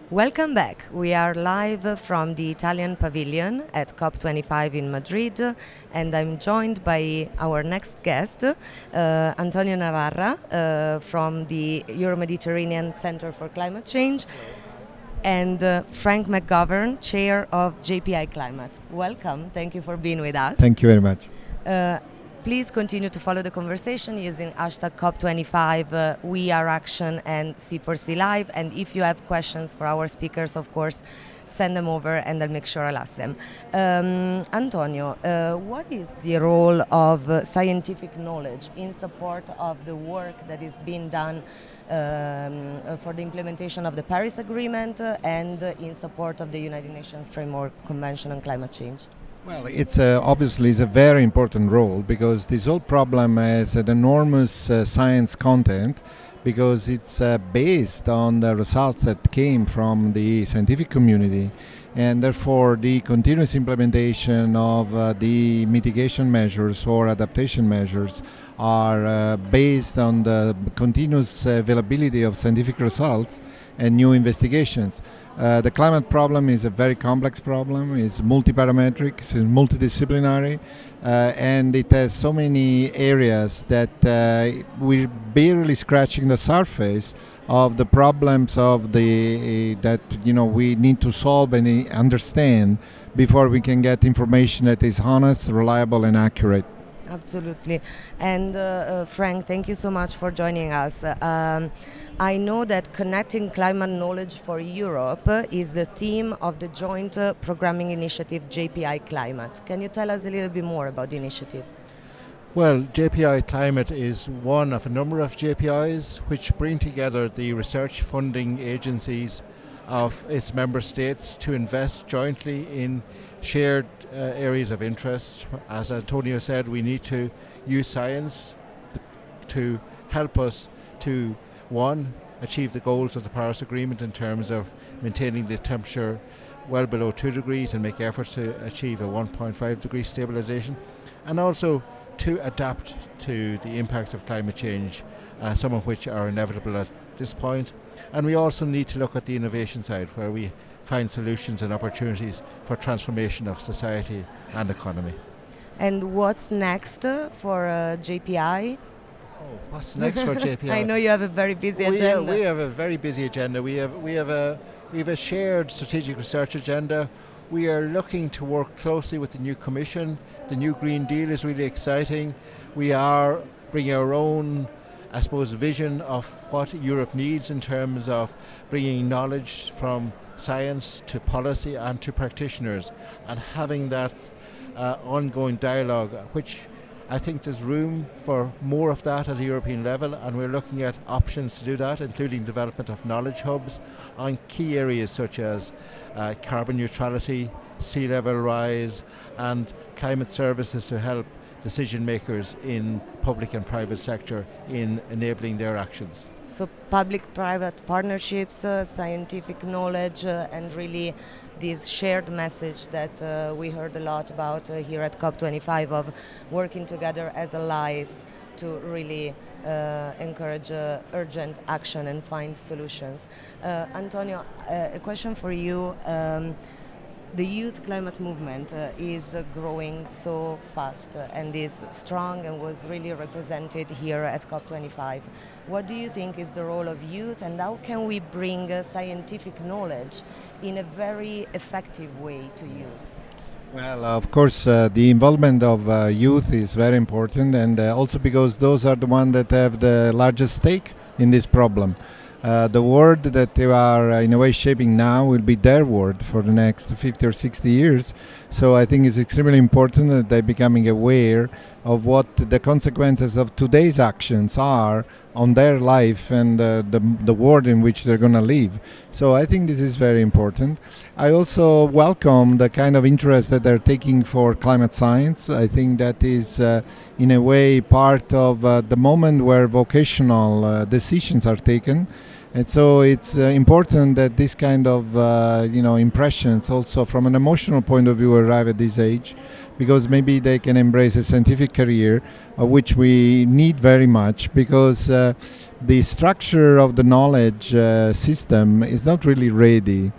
Welcome back. We are live from the Italian pavilion at COP25 in Madrid, and I'm joined by our next guest, Antonio Navarra, from the Euro-Mediterranean Center for Climate Change, and Frank McGovern, Chair of JPI Climate. Welcome. Thank you for being with us. Thank you very much. Please continue to follow the conversation using hashtag COP25, We Are Action, and C4C Live. And if you have questions for our speakers, of course, send them over and I'll make sure I'll ask them. Antonio, what is the role of scientific knowledge in support of the work that is being done for the implementation of the Paris Agreement and in support of the United Nations Framework Convention on Climate Change? Well, it's obviously a very important role because this whole problem has an enormous science content because it's based on the results that came from the scientific community, and therefore the continuous implementation of the mitigation measures or adaptation measures are based on the continuous availability of scientific results and new investigations. The climate problem is a very complex problem. It's multi-parametric, it's multidisciplinary, and it has so many areas that we're barely scratching the surface of the problems of that we need to solve and understand before we can get information that is honest, reliable, and accurate. Absolutely. And Frank, thank you so much for joining us. I know that connecting climate knowledge for Europe is the theme of the joint programming initiative JPI Climate. Can you tell us a little bit more about the initiative? Well, JPI Climate is one of a number of JPIs which bring together the research funding agencies of its member states to invest jointly in shared areas of interest. As Antonio said, we need to use science to help us to, one, achieve the goals of the Paris Agreement in terms of maintaining the temperature well below 2 degrees and make efforts to achieve a 1.5 degree stabilization, and also to adapt to the impacts of climate change, some of which are inevitable at this point. And we also need to look at the innovation side, where we find solutions and opportunities for transformation of society and economy. And what's next for JPI? What's next for JPI? I know you have a very busy agenda. We have a very busy agenda. We have a shared strategic research agenda. We are looking to work closely with the new Commission. The new Green Deal is really exciting. We are bringing our own, I suppose, vision of what Europe needs in terms of bringing knowledge from science to policy and to practitioners, and having that ongoing dialogue, which I think there's room for more of that at a European level, and we're looking at options to do that, including development of knowledge hubs on key areas such as carbon neutrality, sea level rise, and climate services to help decision makers in public and private sector in enabling their actions. So public-private partnerships, scientific knowledge, and really this shared message that we heard a lot about here at COP25 of working together as allies to really encourage urgent action and find solutions. Antonio, a question for you. The youth climate movement is growing so fast and is strong and was really represented here at COP25. What do you think is the role of youth, and how can we bring scientific knowledge in a very effective way to youth? Well, of course, the involvement of youth is very important, and also because those are the ones that have the largest stake in this problem. The world that they are in a way shaping now will be their world for the next 50 or 60 years. So I think it's extremely important that they're becoming aware of what the consequences of today's actions are on their life and the world in which they're going to live. So I think this is very important. I also welcome the kind of interest that they're taking for climate science. I think that is in a way part of the moment where vocational decisions are taken. And so it's important that this kind of impressions also from an emotional point of view arrive at this age, because maybe they can embrace a scientific career, which we need very much, because the structure of the knowledge system is not really ready.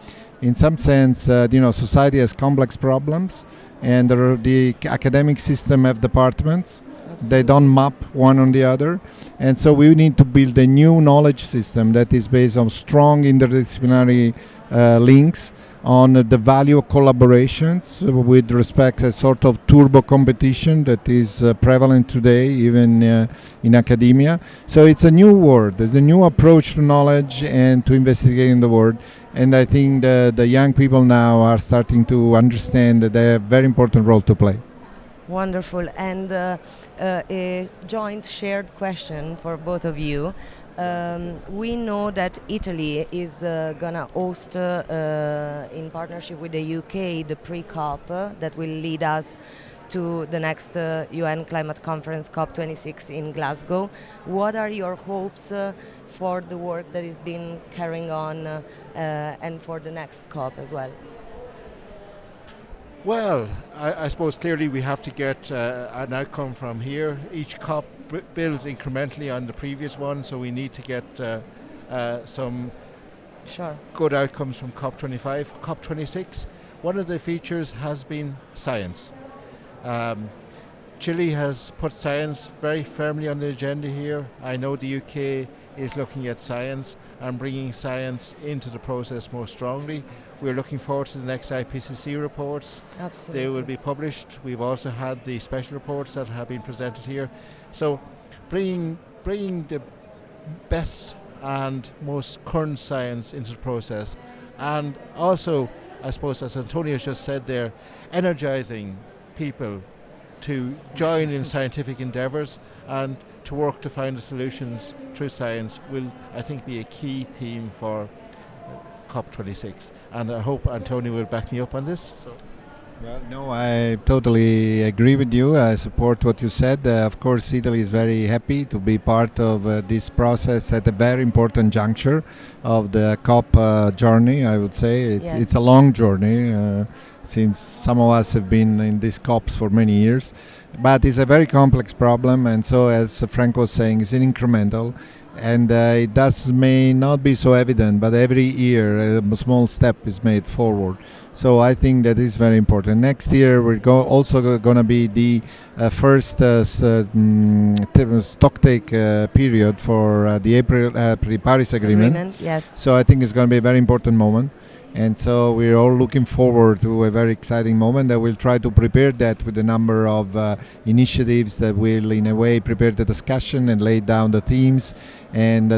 In some sense, society has complex problems, and the academic system have departments. They don't map one on the other, and so we need to build a new knowledge system that is based on strong interdisciplinary links, on the value of collaborations with respect to a sort of turbo competition that is prevalent today even in academia. So it's a new world, there's a new approach to knowledge and to investigating the world, and I think the young people now are starting to understand that they have a very important role to play. Wonderful. And a joint shared question for both of you. We know that Italy is gonna host, in partnership with the UK, the pre-COP that will lead us to the next UN climate conference, COP26 in Glasgow. What are your hopes for the work that is being carrying on and for the next COP as well? Well, I suppose clearly we have to get an outcome from here. Each COP builds incrementally on the previous one, so we need to get some good outcomes from COP25. COP26, one of the features has been science. Chile has put science very firmly on the agenda here. I know the UK is looking at science and bringing science into the process more strongly. We're looking forward to the next IPCC reports. Absolutely. They will be published. We've also had the special reports that have been presented here. So bringing the best and most current science into the process, and also, I suppose, as Antonio just said there, energizing people to join in scientific endeavours and to work to find the solutions through science will, I think, be a key theme for COP26. And I hope Antonio will back me up on this. Well, no, I totally agree with you. I support what you said. Of course, Italy is very happy to be part of this process at a very important juncture of the COP journey, I would say. It's a long journey, since some of us have been in these COPs for many years. But it's a very complex problem, and so, as Frank was saying, it's incremental. And it may not be so evident, but every year a small step is made forward. So I think that is very important. Next year we're also going to be the first stocktake period for the Paris Agreement. Yes. So I think it's going to be a very important moment. And so we're all looking forward to a very exciting moment that we'll try to prepare that with a number of initiatives that will, in a way, prepare the discussion and lay down the themes, and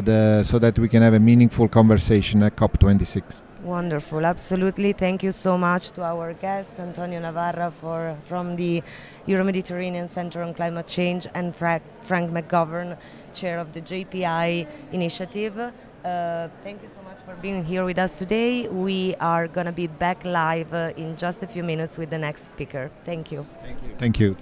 so that we can have a meaningful conversation at COP26. Wonderful, absolutely. Thank you so much to our guest, Antonio Navarra, from the Euro-Mediterranean Center on Climate Change, and Frank McGovern, chair of the JPI initiative. Thank you so much for being here with us today. We are going to be back live in just a few minutes with the next speaker. Thank you. Thank you. Thank you.